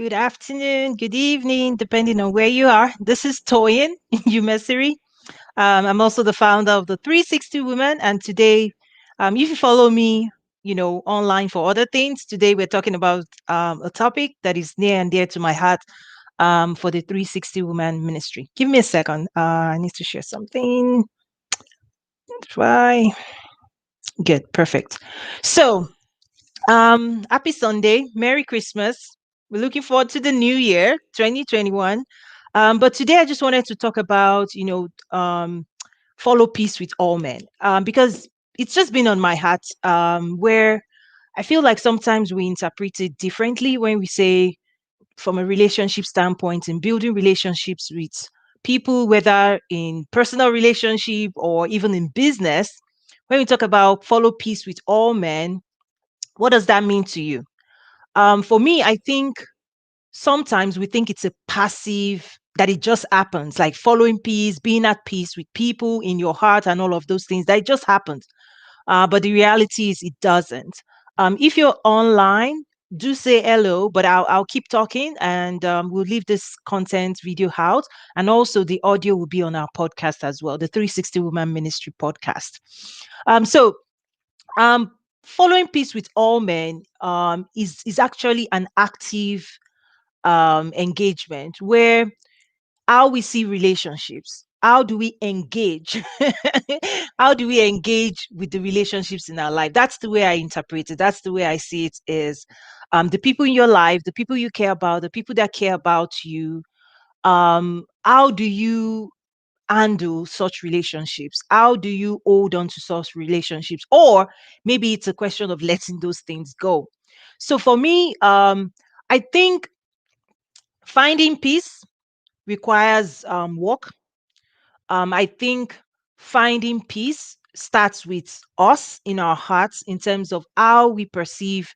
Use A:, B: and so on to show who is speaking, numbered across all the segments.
A: Good afternoon, good evening, depending on where you are. This is Toyin Umesiri. I'm also the founder of the 360 Women, and today, if you follow me, online for other things, today we're talking about a topic that is near and dear to my heart for the 360 Women Ministry. Give me a second. I need to share something. Try. Good, perfect. So, happy Sunday. Merry Christmas. We're looking forward to the new year, 2021. But today I just wanted to talk about, follow peace with all men, because it's just been on my heart, where I feel like sometimes we interpret it differently when we say, from a relationship standpoint, in building relationships with people, whether in personal relationship or even in business, when we talk about follow peace with all men, what does that mean to you? For me, I think sometimes we think it's a passive, that it just happens, like following peace, being at peace with people in your heart and all of those things, that it just happens. But the reality is it doesn't. If you're online, do say hello, but I'll keep talking, and we'll leave this content video out. And also the audio will be on our podcast as well, the 360 Women Ministry podcast. So um, following peace with all men is actually an active engagement where how we see relationships. How do we engage? How do we engage with the relationships in our life? That's the way I interpret it. That's the way I see it is the people in your life, the people you care about, the people that care about you. How do you handle such relationships? How do you hold on to such relationships? Or maybe it's a question of letting those things go. So for me, I think finding peace requires work. I think finding peace starts with us in our hearts in terms of how we perceive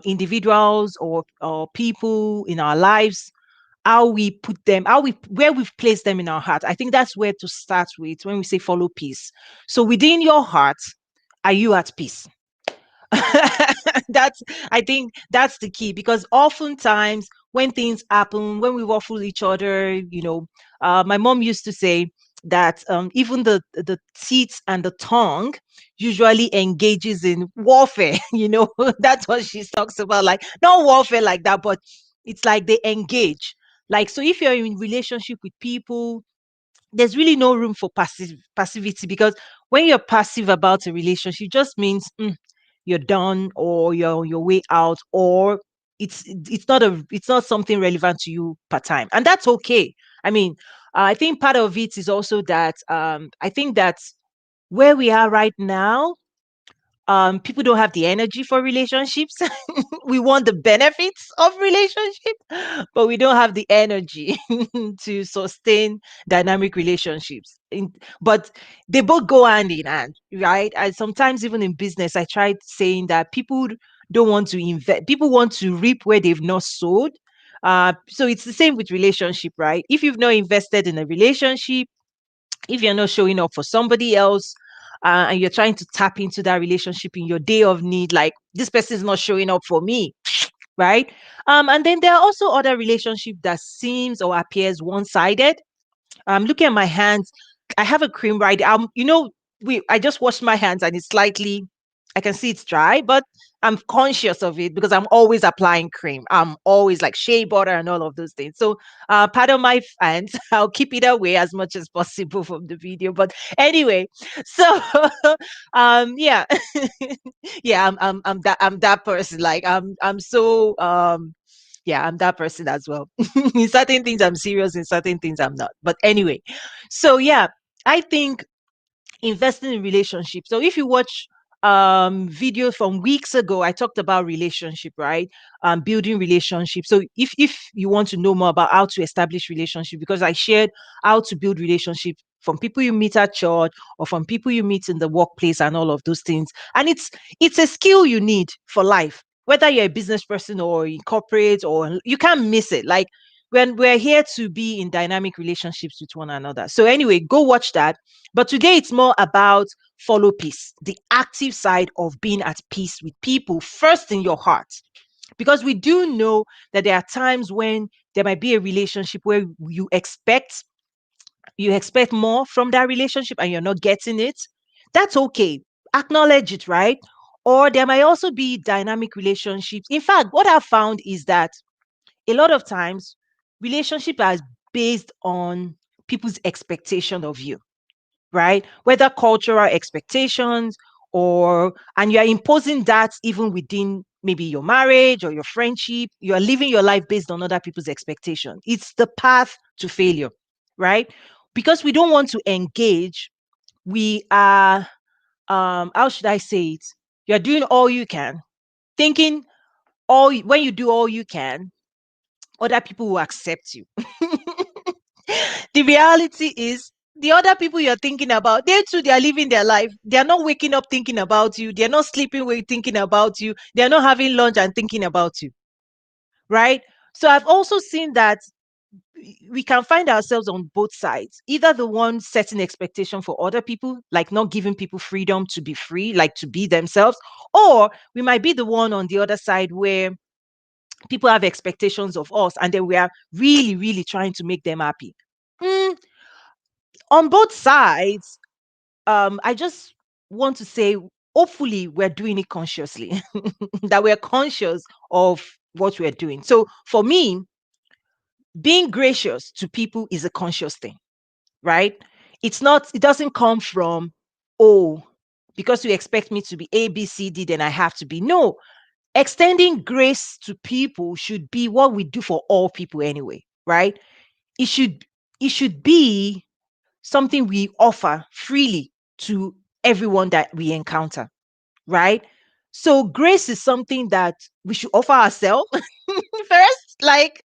A: individuals or people in our lives, how we put them, how we where we've placed them in our heart. I think that's where to start with when we say follow peace. So within your heart, are you at peace? That's I think that's the key, because oftentimes when things happen, when we waffle each other, my mom used to say that even the teeth and the tongue usually engages in warfare. That's what she talks about, like not warfare like that, but it's like they engage. Like, so if you're in relationship with people, there's really no room for passivity, because when you're passive about a relationship, it just means you're done, or you're on your way out, or it's not something relevant to you part time, and that's okay. I mean, I think part of it is also that I think that where we are right now, people don't have the energy for relationships. We want the benefits of relationship, but we don't have the energy to sustain dynamic relationships. But they both go hand in hand, right? And sometimes even in business, I tried saying that people don't want to invest, people want to reap where they've not sowed. So it's the same with relationship, right? If you've not invested in a relationship, if you're not showing up for somebody else, and you're trying to tap into that relationship in your day of need, like this person is not showing up for me, right? And then there are also other relationship that seems or appears one-sided. Looking at my hands, I have a cream right. We I just washed my hands and it's slightly, I can see it's dry, but I'm conscious of it because I'm always applying cream. I'm always like shea butter and all of those things. So pardon my hands. I'll keep it away as much as possible from the video. But anyway, so yeah. Yeah, I'm that person. Like I'm so yeah, I'm that person as well. In certain things I'm serious, in certain things I'm not. But anyway, so yeah, I think investing in relationships. So if you watch videos from weeks ago, I talked about relationship, right? Building relationships. So if you want to know more about how to establish relationship, because I shared how to build relationship from people you meet at church or from people you meet in the workplace and all of those things. And it's a skill you need for life, whether you're a business person or in corporate, or you can't miss it. Like, when we're here to be in dynamic relationships with one another. So anyway, go watch that. But today it's more about follow peace, the active side of being at peace with people first in your heart, Because we do know that there are times when there might be a relationship where you expect more from that relationship and you're not getting it. That's okay. Acknowledge it, right? Or there might also be dynamic relationships. In fact, what I've found is that a lot of times relationship are based on people's expectation of you, right? Whether cultural expectations or and you're imposing that even within maybe your marriage or your friendship, you're living your life based on other people's expectation. It's the path to failure, right? Because we don't want to engage, we are how should I say it? You're doing all you can, thinking when you do all you can, other people will accept you. The reality is the other people you're thinking about, they too, they are living their life. They are not waking up thinking about you. They're not sleeping thinking about you. They're not having lunch and thinking about you. Right. So I've also seen that we can find ourselves on both sides, either the one setting expectation for other people, like not giving people freedom to be free, like to be themselves, or we might be the one on the other side where people have expectations of us and then we are really, really trying to make them happy. Mm, on both sides, I just want to say, hopefully, we're doing it consciously, that we're conscious of what we're doing. So for me, being gracious to people is a conscious thing, right? It doesn't come from, oh, because you expect me to be A, B, C, D, then I have to be. No, extending grace to people should be what we do for all people anyway, right? It should it should be something we offer freely to everyone that we encounter, right? So grace is something that we should offer ourselves first. Like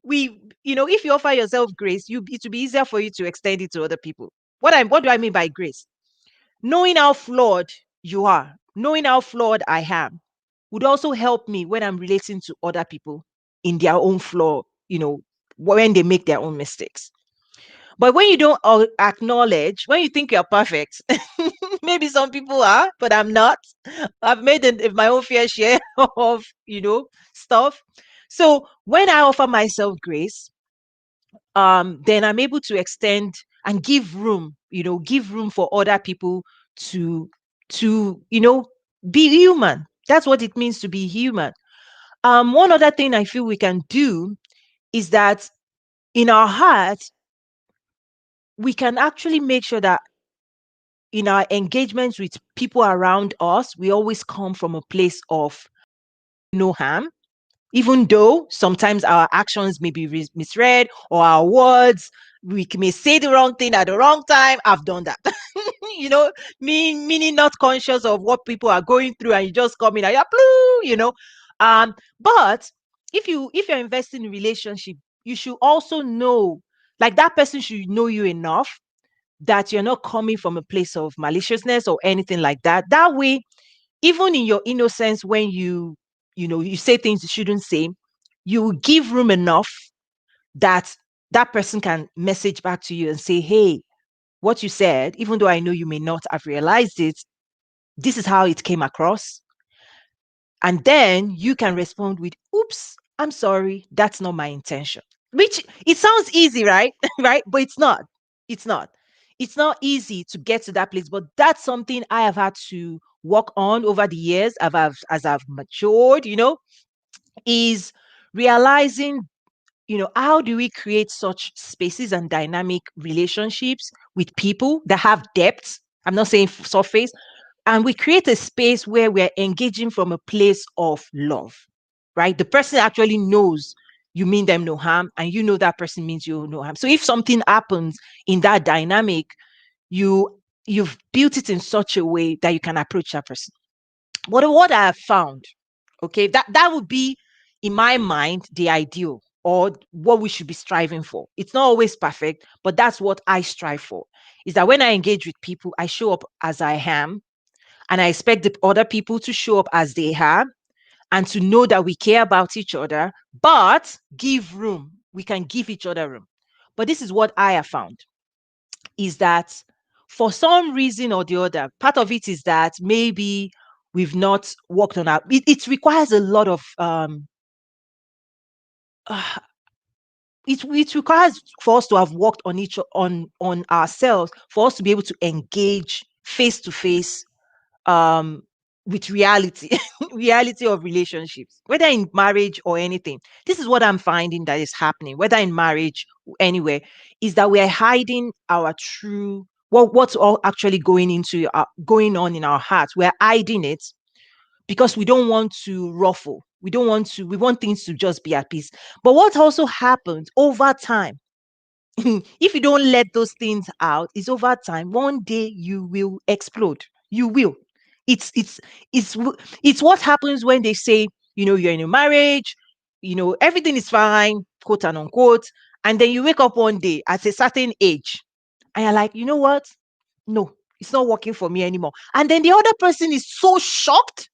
A: if you offer yourself grace, it will be easier for you to extend it to other people. What do I mean by grace? Knowing how flawed you are, knowing how flawed I am, would also help me when I'm relating to other people in their own flaw, when they make their own mistakes. But when you don't acknowledge, when you think you're perfect, maybe some people are, but I'm not. I've made my own fair share of, stuff. So when I offer myself grace, then I'm able to extend and give room for other people to, be human. That's what it means to be human. One other thing I feel we can do is that in our hearts, we can actually make sure that in our engagements with people around us, we always come from a place of no harm, even though sometimes our actions may be misread or our words, we may say the wrong thing at the wrong time. I've done that. Meaning not conscious of what people are going through and you just come in and you're but if you're investing in relationship, you should also know, like, that person should know you enough that you're not coming from a place of maliciousness or anything like that. That way, even in your innocence, when you say things you shouldn't say, you will give room enough that that person can message back to you and say, hey, what you said, even though I know you may not have realized it, this is how it came across. And then you can respond with, oops, I'm sorry, that's not my intention. Which, it sounds easy, right? Right? But it's not. It's not. It's not easy to get to that place. But that's something I have had to work on over the years as I've matured, is realizing, how do we create such spaces and dynamic relationships with people that have depth? I'm not saying surface, and we create a space where we're engaging from a place of love, right? The person actually knows you mean them no harm, and that person means you no harm. So if something happens in that dynamic, you've built it in such a way that you can approach that person. What I have found, okay, that would be, in my mind, the ideal, or what we should be striving for. It's not always perfect, but that's what I strive for. Is that when I engage with people, I show up as I am, and I expect the other people to show up as they are, and to know that we care about each other, but give room. We can give each other room. But this is what I have found, is that for some reason or the other, part of it is that maybe we've not worked on our it requires a lot of uh, it requires for us to have worked on on ourselves, for us to be able to engage face to face um with reality reality of relationships, whether in marriage or anything. This is what I'm finding that is happening, whether in marriage, anywhere, is that we're hiding our true what's all actually going on in our hearts. We're hiding it because we don't want to ruffle. We want things to just be at peace. But what also happens over time, if you don't let those things out, is over time, one day you will explode. You will. It's it's it's it's what happens when they say, you're in a marriage, everything is fine, quote and unquote, and then you wake up one day at a certain age, and you're like, you know what? No, it's not working for me anymore. And then the other person is so shocked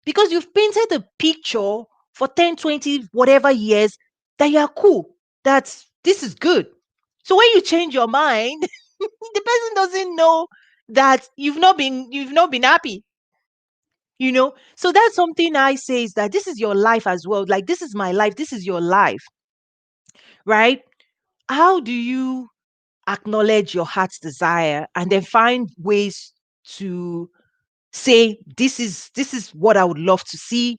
A: because you've painted a picture for 10, 20, whatever years that you are cool, that this is good. So when you change your mind, the person doesn't know that you've not been happy. So that's something I say, is that this is your life as well. Like, this is my life, this is your life, right? How do you acknowledge your heart's desire and then find ways to say, this is what I would love to see,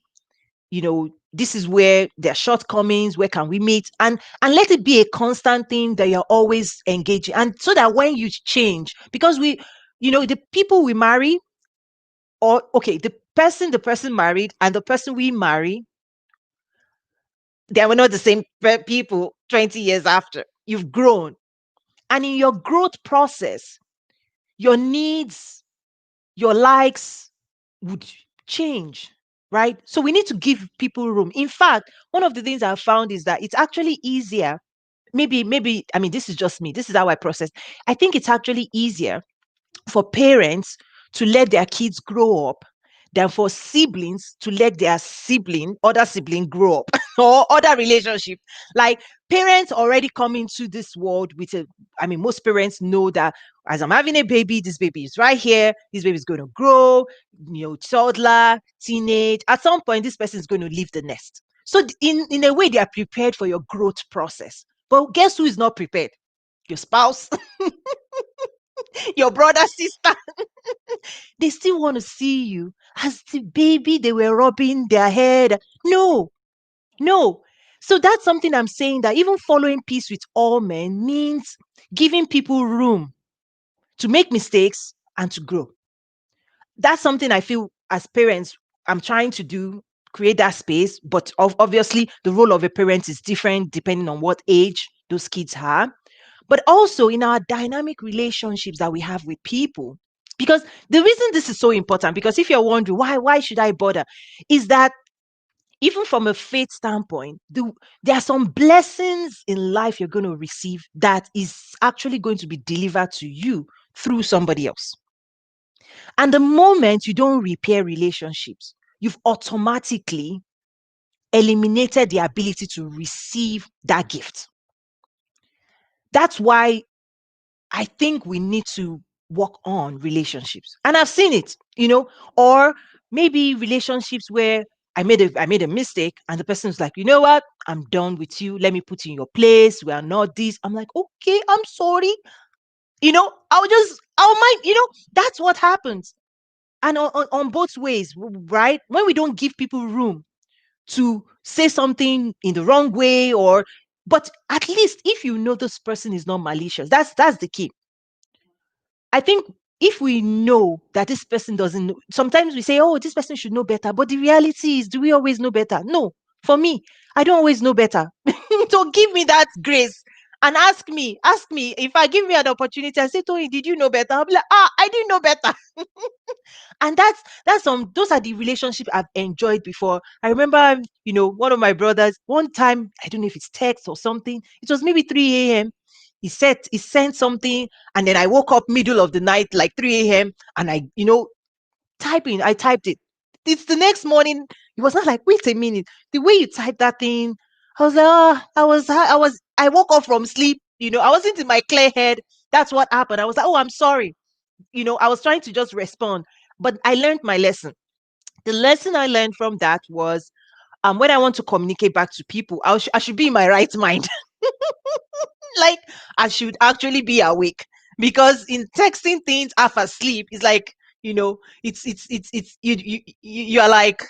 A: this is where there are shortcomings, where can we meet, and let it be a constant thing that you're always engaging, and so that when you change, because the people we marry, or okay, the person married and the person we marry, they were not the same people 20 years after. You've grown, and in your growth process, your needs, your likes would change, right? So we need to give people room. In fact, one of the things I've found is that it's actually easier. Maybe, I mean, this is just me. This is how I process. I think it's actually easier for parents to let their kids grow up than for siblings to let their other sibling grow up or other relationship. Like, parents already come into this world with I mean, most parents know that as I'm having a baby, this baby is right here. This baby is going to grow, toddler, teenage. At some point, this person is going to leave the nest. So in a way, they are prepared for your growth process. But guess who is not prepared? Your spouse, your brother, sister. They still want to see you as the baby they were rubbing their head. No, no. So that's something I'm saying, that even following peace with all men means giving people room to make mistakes and to grow. That's something I feel as parents I'm trying to do, create that space. But obviously, the role of a parent is different depending on what age those kids are. But also in our dynamic relationships that we have with people. Because the reason this is so important, because if you're wondering why should I bother, is that even from a faith standpoint, there are some blessings in life you're going to receive that is actually going to be delivered to you through somebody else. And the moment you don't repair relationships, you've automatically eliminated the ability to receive that gift. That's why I think we need to work on relationships. And I've seen it, or maybe relationships where I made a mistake and the person's like, you know what? I'm done with you. Let me put you in your place. We are not this. I'm like, okay, I'm sorry. I'll mind, that's what happens. And on both ways, right? When we don't give people room to say something in the wrong way, but at least if this person is not malicious, that's the key. I think if we know that this person doesn't know, sometimes we say, oh, this person should know better. But the reality is, do we always know better? No. For me, I don't always know better. So give me that grace and ask me if I give me an opportunity. I say, Toyin, did you know better? I'll be like, I didn't know better. And those are the relationships I've enjoyed before. I remember, one of my brothers, one time, I don't know if it's text or something, it was maybe 3 a.m. He sent something, and then I woke up middle of the night, like 3 a.m., and I typed it. It's the next morning. It was not like, wait a minute, the way you typed that thing, I was like, I woke up from sleep, I wasn't in my clear head. That's what happened. I was like, oh, I'm sorry. I was trying to just respond, but I learned my lesson. The lesson I learned from that was, when I want to communicate back to people, I should be in my right mind. Like, I should actually be awake, because in texting things half asleep is like, you're like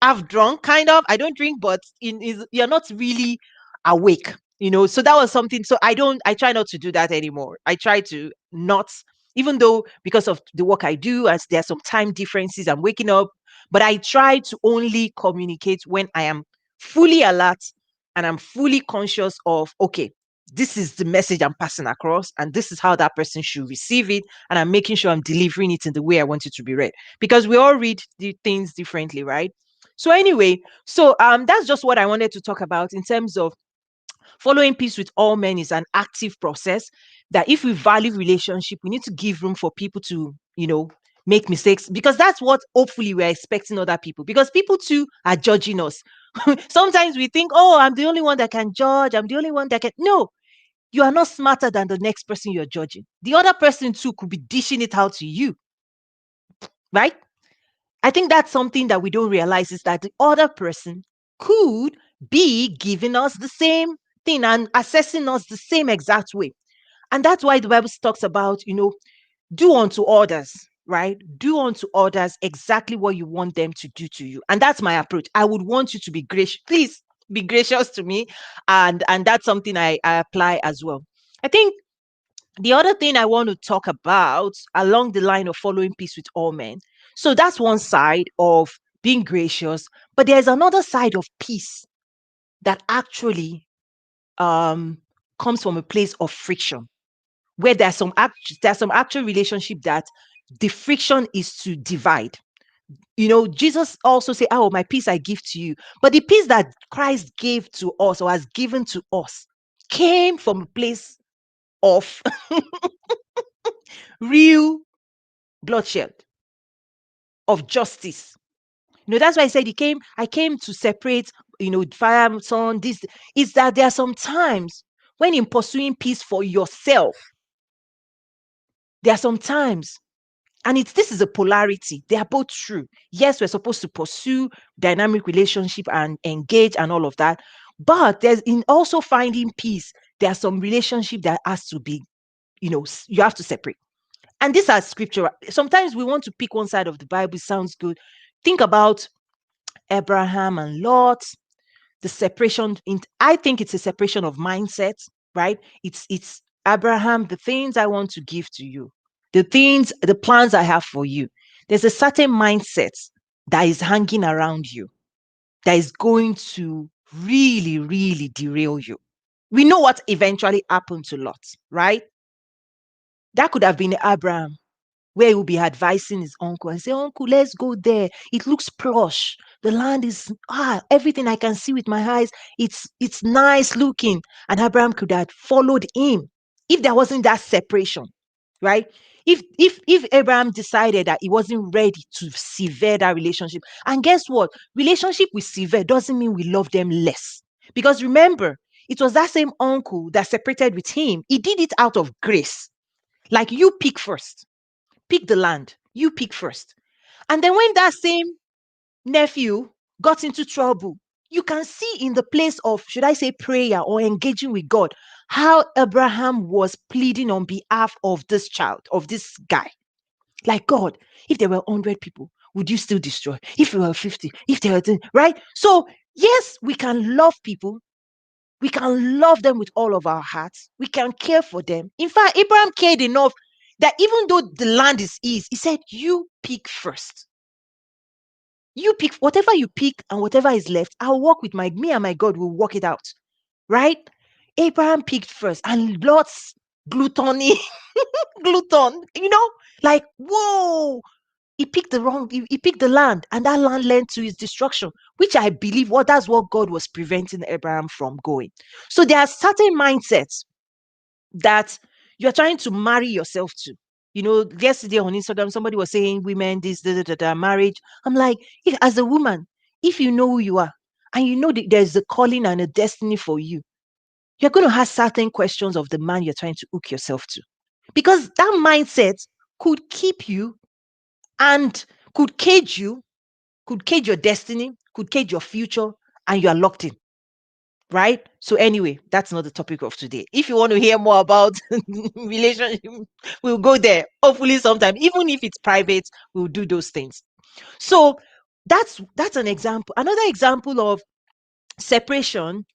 A: half drunk, kind of. I don't drink, but you're not really awake. So that was something. So I try not to do that anymore. I try to not, even though, because of the work I do, as there are some time differences, I'm waking up, but I try to only communicate when I am fully alert and I'm fully conscious of, okay, this is the message I'm passing across, and this is how that person should receive it. And I'm making sure I'm delivering it in the way I want it to be read, because we all read the things differently, right? So anyway, that's just what I wanted to talk about in terms of following peace with all men is an active process. That if we value relationship, we need to give room for people to, make mistakes, because that's what hopefully we're expecting other people, because people too are judging us. Sometimes we think, oh, I'm the only one that can judge. I'm the only one that can. No, you are not smarter than the next person you're judging. The other person too could be dishing it out to you, right? I think that's something that we don't realize, is that the other person could be giving us the same thing and assessing us the same exact way. And that's why the Bible talks about, do unto others, right? Do unto others exactly what you want them to do to you. And that's my approach. I would want you to be gracious. Please be gracious to me. And that's something I apply as well. I think the other thing I want to talk about along the line of following peace with all men. So that's one side of being gracious, but there's another side of peace that actually um comes from a place of friction, where there's some actual relationship that the friction is to divide. Jesus also said, "Oh, my peace I give to you." But the peace that Christ gave to us, or has given to us, came from a place of real bloodshed, of justice. That's why I said I came to separate, fire and son. This is that there are some times when, in pursuing peace for yourself, there are some times, and this is a polarity. They are both true. Yes, we're supposed to pursue dynamic relationship and engage and all of that. But there's, in also finding peace, there are some relationship that has to be, you have to separate. And these are scriptural. Sometimes we want to pick one side of the Bible. It sounds good. Think about Abraham and Lot, the separation. I think it's a separation of mindset, right? It's Abraham, the things I want to give to you, the plans I have for you. There's a certain mindset that is hanging around you that is going to really, really derail you. We know what eventually happened to Lot, right? That could have been Abraham, where he will be advising his uncle and say, "Uncle, let's go there. It looks plush. The land is everything I can see with my eyes. It's nice looking." And Abraham could have followed him if there wasn't that separation, right? If Abraham decided that he wasn't ready to sever that relationship, and guess what? Relationship with sever doesn't mean we love them less. Because remember, it was that same uncle that separated with him. He did it out of grace. Like, you pick first, pick the land, you pick first. And then when that same nephew got into trouble, you can see in the place of, should I say, prayer or engaging with God, how Abraham was pleading on behalf of this child, of this guy. Like, God, if there were 100 people, would you still destroy? If there were 50, if there were 10, right? So, yes, we can love people. We can love them with all of our hearts. We can care for them. In fact, Abraham cared enough that even though the land is his, he said, "You pick first. You pick whatever you pick, and whatever is left, I'll work with me and my God will work it out." Right? Abraham picked first, and Lot's gluttony, glutton, like, whoa, he picked he picked the land, and that land led to his destruction, which I believe that's what God was preventing Abraham from going. So there are certain mindsets that you're trying to marry yourself to. Yesterday on Instagram, somebody was saying women, this, marriage. I'm like, as a woman, if you know who you are, and you know that there's a calling and a destiny for you, you're going to have certain questions of the man you're trying to hook yourself to. Because that mindset could keep you and could cage you could cage your destiny, could cage your future, and you are locked in. Right? So anyway, that's not the topic of today. If you want to hear more about relationship, we'll go there. Hopefully sometime, even if it's private, we'll do those things. So that's an example. Another example of separation,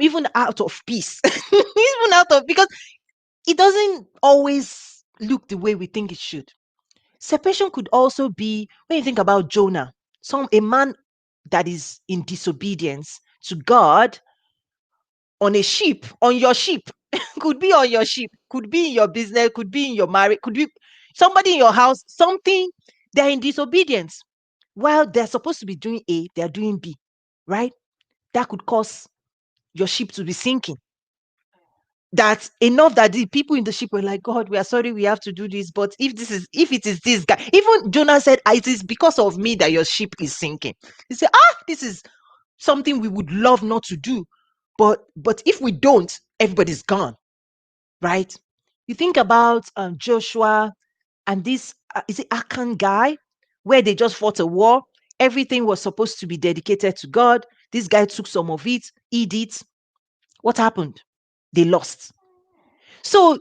A: even out of peace, even out of, because it doesn't always look the way we think it should. Separation could also be when you think about Jonah, a man that is in disobedience to God on a ship, on your ship, could be on your ship, could be in your business, could be in your marriage, could be somebody in your house, something, they're in disobedience. While they're supposed to be doing A, they're doing B, right? That could cause your ship to be sinking. That's enough that the people in the ship were like, God, we are sorry, we have to do this. But if it is this guy, even Jonah said, it is because of me that your ship is sinking. He said, this is something we would love not to do. But if we don't, everybody's gone, right? You think about Joshua and this, is it Akan guy, where they just fought a war. Everything was supposed to be dedicated to God. This guy took some of it, eat it. What happened? They lost. So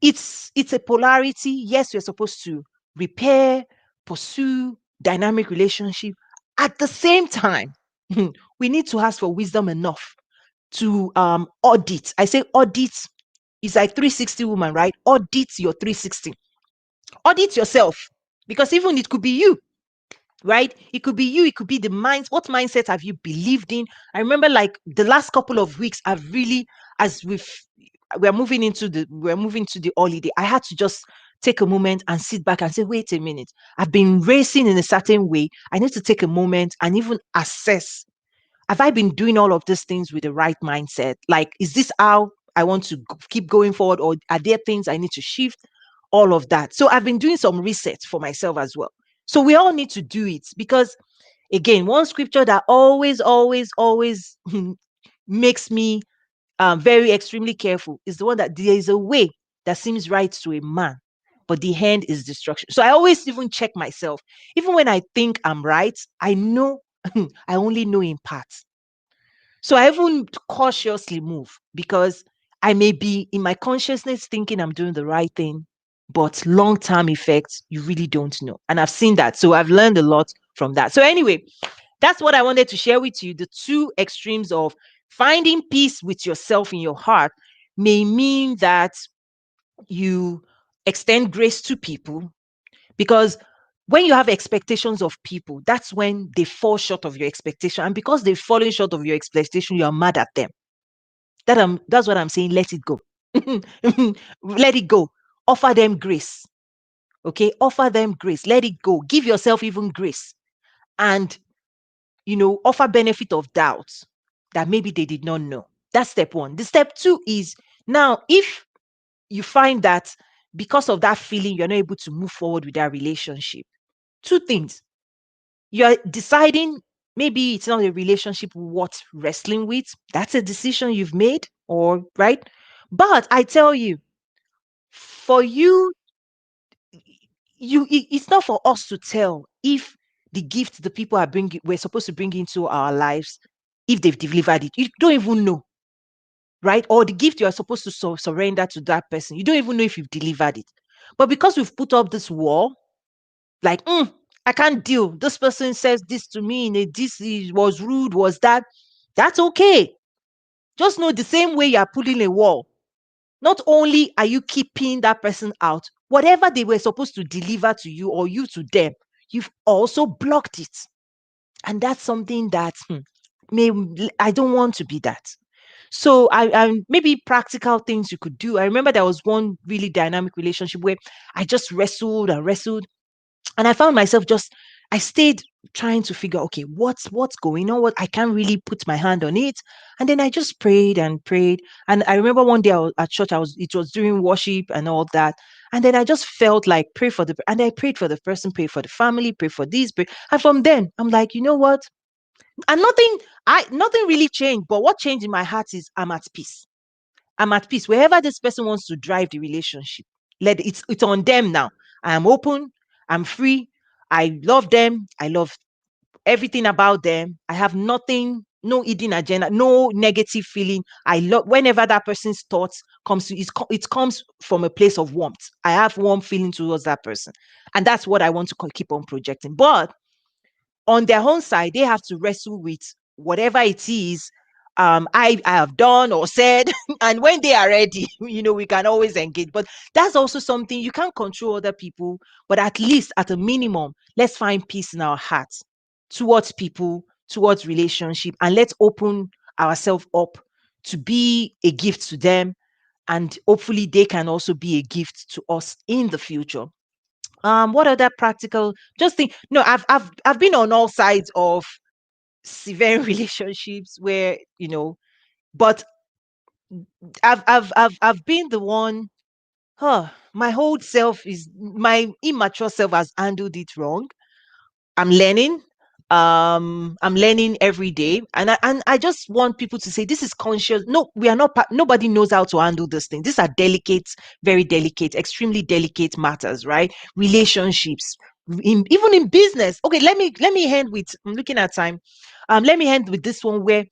A: it's a polarity. Yes, we're supposed to repair, pursue dynamic relationship. At the same time, we need to ask for wisdom enough to audit. I say audit is like 360 woman, right? Audit your 360. Audit yourself, because even it could be you, right? It could be you, it could be the minds. What mindset have you believed in? I remember like the last couple of weeks, I've really, as we're moving to the holiday, I had to just take a moment and sit back and say, wait a minute, I've been racing in a certain way. I need to take a moment and even assess, have I been doing all of these things with the right mindset? Like, is this how I want to keep going forward, or are there things I need to shift? All of that. So I've been doing some research for myself as well. So we all need to do it, because again, one scripture that always makes me very extremely careful is the one that there is a way that seems right to a man, but the end is destruction. So I always even check myself. Even when I think I'm right, I know I only know in parts. So I even cautiously move, because I may be in my consciousness thinking I'm doing the right thing, but long term effects, you really don't know. And I've seen that. So I've learned a lot from that. So, anyway, that's what I wanted to share with you. The two extremes of finding peace with yourself in your heart may mean that you extend grace to people, because when you have expectations of people, that's when they fall short of your expectation. And because they've fallen short of your expectation, you are mad at them. That's what I'm saying. Let it go. Let it go. Offer them grace. Okay. Offer them grace. Let it go. Give yourself even grace. And offer benefit of doubt that maybe they did not know. That's step one. The step two is, now, if you find that because of that feeling, you're not able to move forward with that relationship, two things. You're deciding maybe it's not a relationship worth wrestling with. That's a decision you've made, or right. But I tell you, for you, it's not for us to tell if the gift the people we're supposed to bring into our lives, if they've delivered it. You don't even know, right? Or the gift you are supposed to surrender to that person, you don't even know if you've delivered it. But because we've put up this wall, like, I can't deal. This person says this to me, and this was rude, was that. That's okay. Just know the same way you are pulling a wall, not only are you keeping that person out, whatever they were supposed to deliver to you or you to them, you've also blocked it. And that's something that may I don't want to be that. So I maybe practical things you could do. I remember there was one really dynamic relationship where I just wrestled and wrestled, and I found myself I stayed trying to figure, okay, what's going on? What, I can't really put my hand on it. And then I just prayed and prayed. And I remember one day I was at church, it was during worship and all that. And then I just felt like pray for and I prayed for the person, pray for the family, pray for this, pray. And from then I'm like, you know what? And nothing really changed. But what changed in my heart is I'm at peace. I'm at peace. Wherever this person wants to drive the relationship, it's on them now. I am open. I'm free. I love them. I love everything about them. I have nothing, no hidden agenda, no negative feeling. I love whenever that person's thoughts comes to it comes from a place of warmth. I have warm feeling towards that person, and that's what I want to keep on projecting. But on their own side, they have to wrestle with whatever it is I have done or said. And when they are ready, we can always engage. But that's also something you can't control other people, but at least at a minimum, let's find peace in our hearts towards people, towards relationship, and let's open ourselves up to be a gift to them. And hopefully they can also be a gift to us in the future. What other practical just think no I've been on all sides of severe relationships where but I've been the one. My whole self is my immature self has handled it wrong. I'm learning. I'm learning every day, and I just want people to say this is conscious. No, we are not. Nobody knows how to handle this thing. These are delicate, very delicate, extremely delicate matters, right? Relationships, even in business. Okay, let me end with. I'm looking at time. Let me end with this one where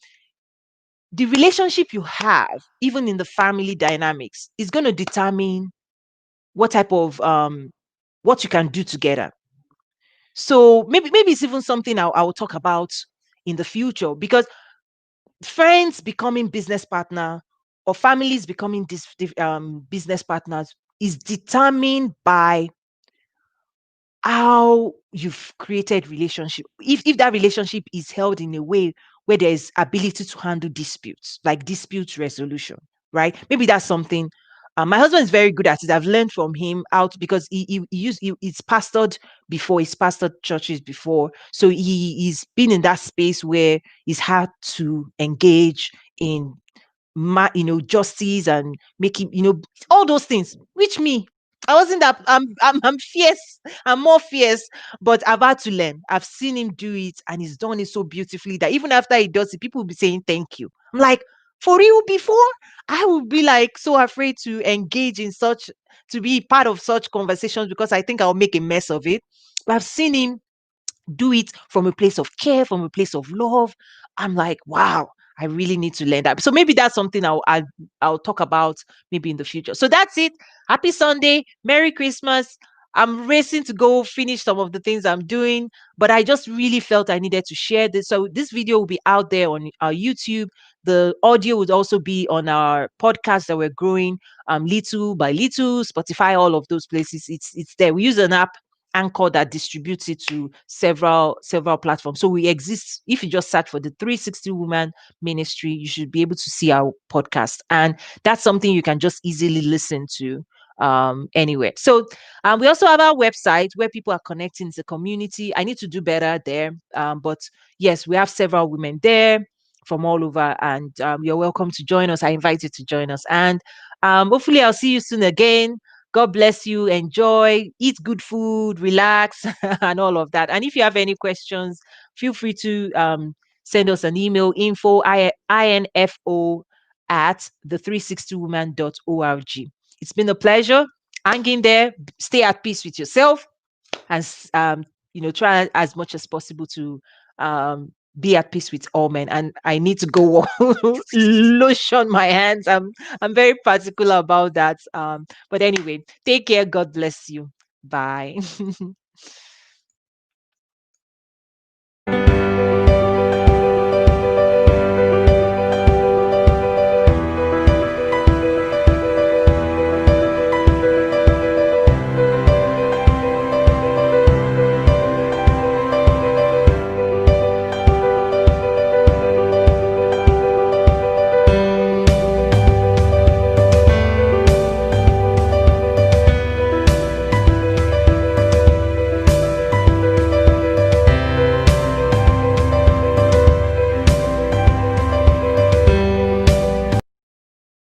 A: the relationship you have, even in the family dynamics, is going to determine what type of what you can do together. So maybe it's even something I'll talk about in the future, because friends becoming business partner or families becoming business partners is determined by how you've created relationship. If that relationship is held in a way where there is ability to handle disputes, like dispute resolution, right? Maybe that's something. My husband is very good at it. I've learned from him out because he's pastored before. He's pastored churches before, so he's been in that space where he's had to engage in justice and making, all those things, which me, I wasn't that. I'm fierce. I'm more fierce, but I've had to learn. I've seen him do it, and he's done it so beautifully that even after he does it, people will be saying thank you. I'm like, for real. Before, I would be like so afraid to engage in such, to be part of such conversations, because I think I'll make a mess of it. But I've seen him do it from a place of care, from a place of love. I'm like, wow, I really need to learn that. So maybe that's something I'll talk about maybe in the future. So that's it. Happy Sunday, Merry Christmas. I'm racing to go finish some of the things I'm doing, but I just really felt I needed to share this. So this video will be out there on our YouTube. The audio would also be on our podcast that we're growing little by little, Spotify, all of those places. It's there. We use an app, Anchor, that distributes it to several platforms. So we exist. If you just search for the 360 Woman Ministry, you should be able to see our podcast, and that's something you can just easily listen to anywhere. So we also have our website where people are connecting to the community. I need to do better there, but yes, we have several women there from all over, and you're welcome to join us. I invite you to join us, and hopefully I'll see you soon again. God bless you. Enjoy, eat good food, relax, and all of that. And if you have any questions, feel free to send us an email, info at the360woman.org. It's been a pleasure. Hang in there. Stay at peace with yourself, and try as much as possible to be at peace with all men. And I need to go lotion my hands. I'm very particular about that. But anyway, take care. God bless you. Bye.